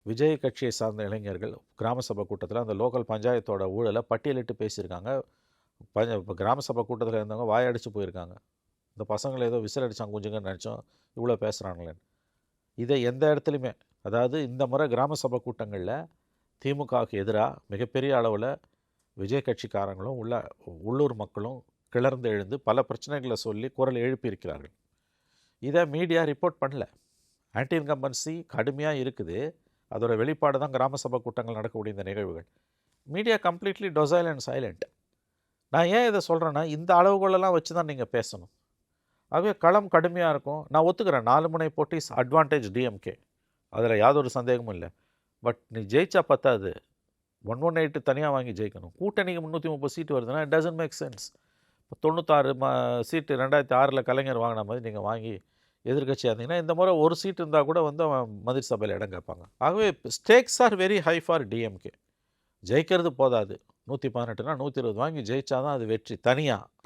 விஜய் கட்சியை சார்ந்த இளைஞர்கள் கிராம சபை கூட்டத்தில் அந்த லோக்கல் பஞ்சாயத்தோட ஊழலை பட்டியலிட்டு பேசியிருக்காங்க. இப்போ கிராம சபை கூட்டத்தில் இருந்தவங்க வாயடிச்சு போயிருக்காங்க. இந்த பசங்களை ஏதோ விசில் அடிச்சாங்க குஞ்சுங்கன்னு நினச்சோம், இவ்வளோ பேசுகிறாங்களேன்னு. இதை எந்த இடத்துலையுமே, அதாவது இந்த முறை கிராம சபை கூட்டங்களில் திமுகவுக்கு எதிராக மிகப்பெரிய அளவில் விஜய் கட்சிக்காரங்களும் உள்ளூர் மக்களும் கிளர்ந்து எழுந்து பல பிரச்சனைகளை சொல்லி குரல் எழுப்பியிருக்கிறார்கள். இதை மீடியா ரிப்போர்ட் பண்ணல. ஆன்டி இன்கம்பன்சி கடுமையாக இருக்குது. அதோட வெளிப்பாடு தான் கிராம சபை கூட்டங்கள் நடக்கக்கூடிய இந்த நிகழ்வுகள். Media completely docile and silent. நான் ஏன் இதை சொல்கிறேன்னா, இந்த அளவுகளெல்லாம் வச்சு தான் நீங்கள் பேசணும். ஆகவே களம் கடுமையாக இருக்கும். நான் ஒத்துக்கிறேன், 4 முனை போட்டி அட்வான்டேஜ் டிஎம்கே, அதில் யாதொரு சந்தேகமும் இல்லை. பட் நீ ஜெயிச்சா பத்தாது, 118 தனியாக வாங்கி ஜெயிக்கணும். கூட்டணிக்கு 330 சீட்டு வருதுன்னா இட் டசன்ட் மேக் சென்ஸ். இப்போ 96 சீட்டு 2006 கலைஞர் வாங்கின மாதிரி நீங்கள் வாங்கி எதிர்கட்சியாக இருந்தீங்கன்னா, இந்த முறை ஒரு சீட் இருந்தால் கூட அவன் மந்திரி சபையில் இடம் கேட்பாங்க. ஆகவே steaks are very high for DMK. ஜெயிக்கிறது போதாது, 118னா 120 வாங்கி ஜெயிச்சாதான் அது வெற்றி. தனியாக